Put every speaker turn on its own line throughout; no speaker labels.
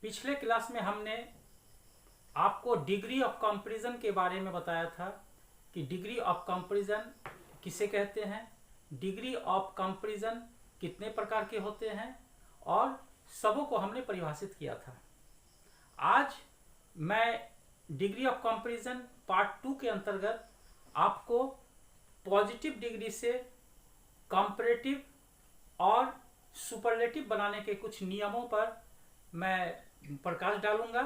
पिछले क्लास में हमने आपको डिग्री ऑफ कंपैरिजन के बारे में बताया था कि डिग्री ऑफ कंपैरिजन किसे कहते हैं, डिग्री ऑफ कंपैरिजन कितने प्रकार के होते हैं और सबों को हमने परिभाषित किया था। आज मैं डिग्री ऑफ कंपैरिजन पार्ट 2 के अंतर्गत आपको पॉजिटिव डिग्री से कंपैरेटिव और सुपरलेटिव बनाने के कुछ नियमों पर मैं प्रकाश डालूंगा।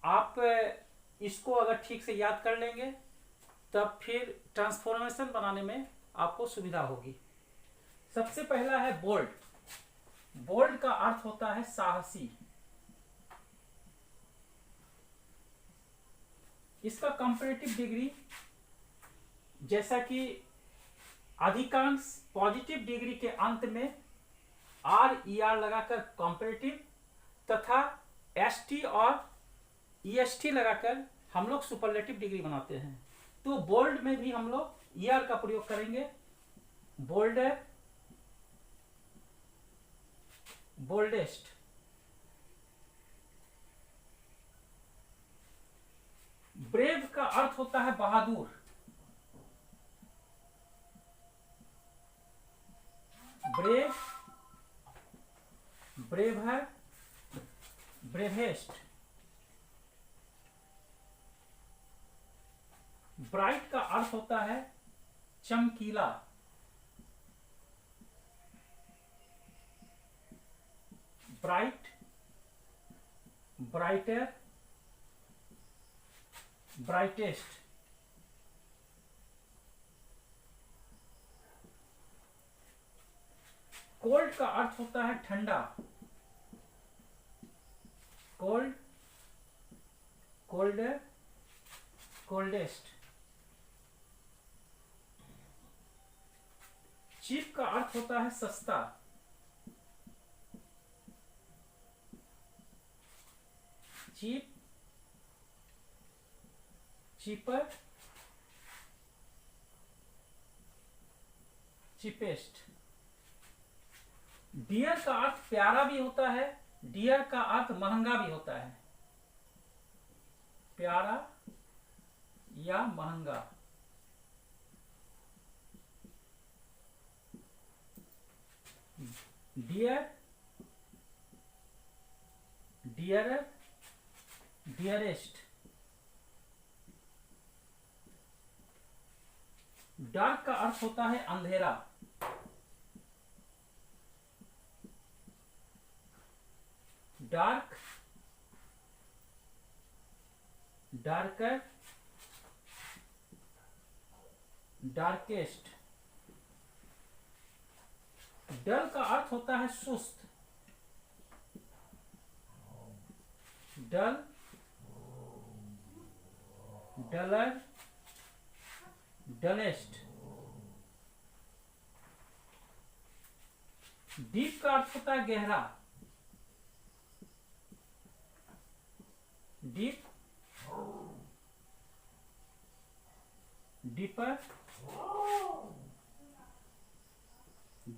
आप इसको अगर ठीक से याद कर लेंगे तब फिर ट्रांसफॉर्मेशन बनाने में आपको सुविधा होगी। सबसे पहला है बोल्ड। बोल्ड का अर्थ होता है साहसी। इसका कंपैरेटिव डिग्री, जैसा कि अधिकांश पॉजिटिव डिग्री के अंत में RER लगाकर कंपैरेटिव तथा ST और EST लगाकर हम लोग सुपरलेटिव डिग्री बनाते हैं, तो बोल्ड में भी हम लोग ER का प्रयोग करेंगे। Boulder, boldest. ब्रेव का अर्थ होता है बहादुर। Brave, braver, bravest. ब्राइट का अर्थ होता है चमकीला। Bright, brighter, brightest. कोल्ड का अर्थ होता है ठंडा। Cold, colder, coldest. चीप का अर्थ होता है सस्ता। Cheap, cheaper, cheapest. डियर का अर्थ प्यारा भी होता है, डियर का अर्थ महंगा भी होता है। प्यारा या महंगा। Dear, dearer, dearest. डार्क का अर्थ होता है अंधेरा। Dark, darker, darkest. डल का अर्थ होता है सुस्त। डल, डलर, डलेस्ट। डीप का अर्थ होता है गहरा। Deep, deeper,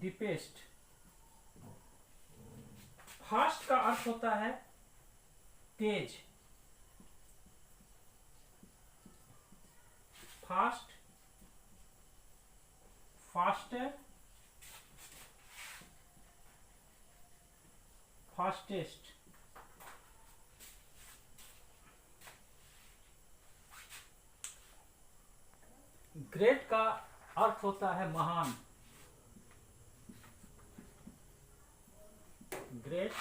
deepest. फास्ट का अर्थ होता है तेज। Fast, faster, fastest. ग्रेट का अर्थ होता है महान। Great,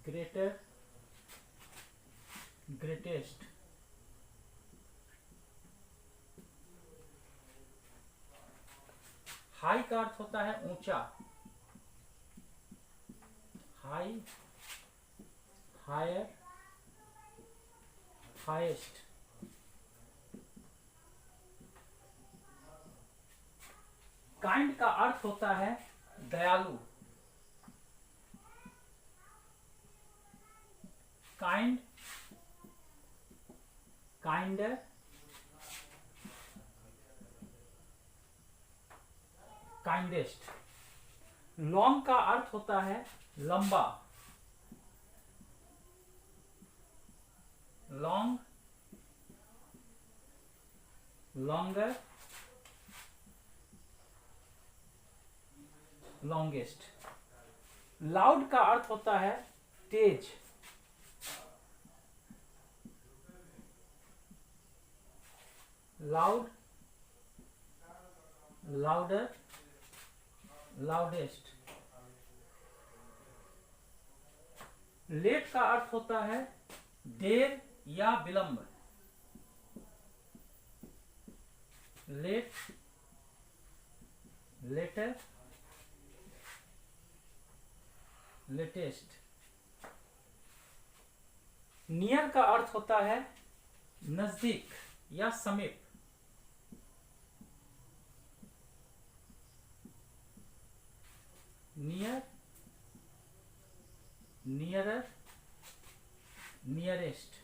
greater, greatest. हाई का अर्थ होता है ऊंचा। High, higher, highest. काइंड का अर्थ होता है दयालु। Kind, kinder, kindest. लॉन्ग का अर्थ होता है लंबा, लॉन्ग, लॉन्गर, लॉन्गेस्ट। लाउड का अर्थ होता है तेज, लाउड, लाउडर, लाउडेस्ट। लेट का अर्थ होता है देर या विलंब, लेट, लेटर, लेटेस्ट। नियर का अर्थ होता है नजदीक या समीप, नियर, नियरर, नियरेस्ट।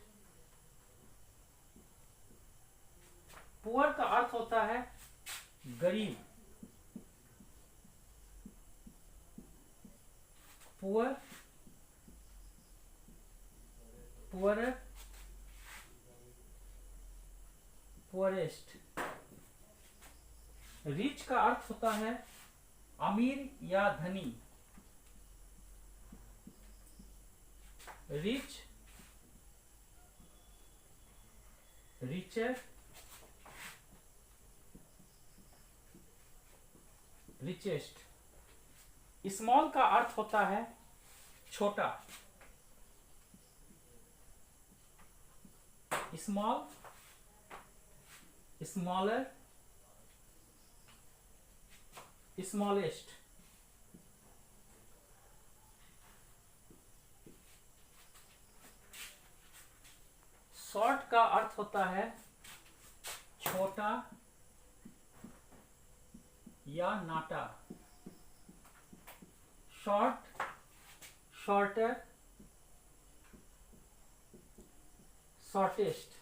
पुअर का अर्थ होता है गरीब, पुअर, पुअरर, पुअरेस्ट। रिच का अर्थ होता है अमीर या धनी, रिच, रिचर, रिचेस्ट। स्मॉल का अर्थ होता है छोटा, स्मॉल, स्मॉलर, स्मॉलेस्ट। शॉर्ट का अर्थ होता है छोटा या नाटा, शॉर्ट, शॉर्टर, शॉर्टेस्ट।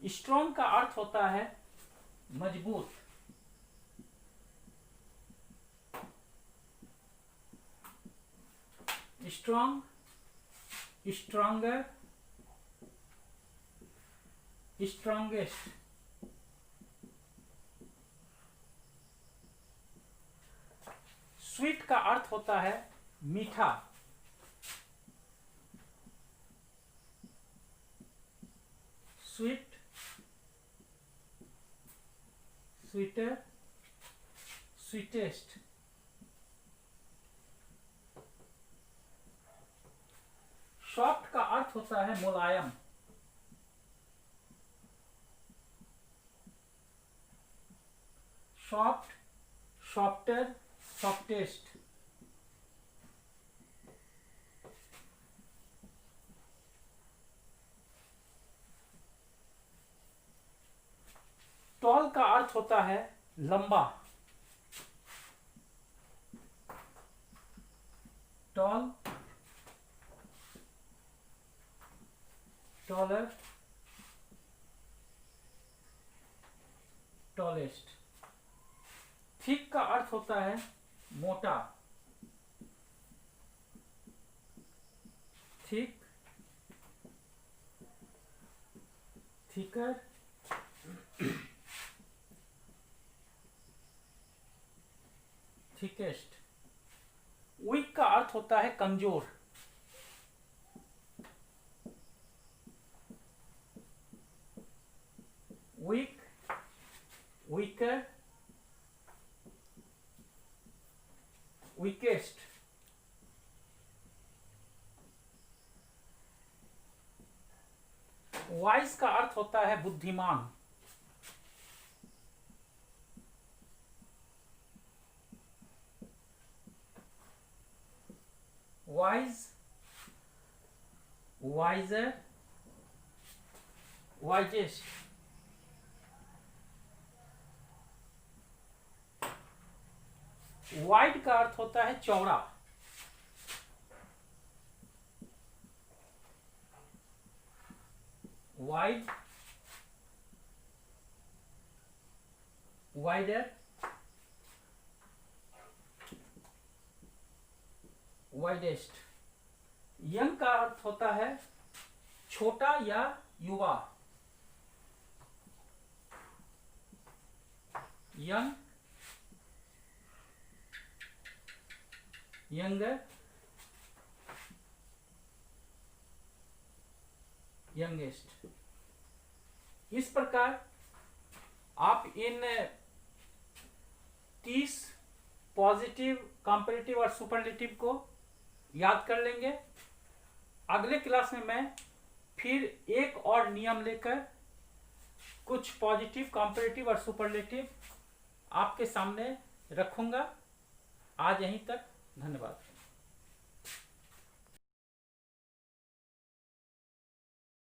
स्ट्रॉन्ग का अर्थ होता है मजबूत, स्ट्रॉन्ग, स्ट्रॉन्गर, स्ट्रॉन्गेस्ट। स्वीट का अर्थ होता है मीठा, स्वीट, स्वीटर, स्वीटेस्ट। सॉफ्ट का अर्थ होता है मुलायम, सॉफ्ट, सॉफ्टर, सॉफ्टेस्ट। टॉल का अर्थ होता है लंबा, टॉल, टॉलर, टॉलेस्ट। थिक का अर्थ होता है मोटा, थिक, थिकर, थिकेस्ट। वीक का अर्थ होता है कमजोर, वीक, वीकर, वीकेस्ट। वाइज का अर्थ होता है बुद्धिमान, वाइज, वाइजर, वाइजेस्ट। वाइड का अर्थ होता है चौड़ा, वाइड, वाइडेस्ट। यंग का अर्थ होता है छोटा या युवा। Young, younger, youngest. इस प्रकार आप इन 30 पॉजिटिव, कंपैरेटिव और सुपरलेटिव को याद कर लेंगे। अगले क्लास में मैं फिर एक और नियम लेकर कुछ पॉजिटिव, कंपैरेटिव और सुपरलेटिव आपके सामने रखूंगा। आज यहीं तक, धन्यवाद।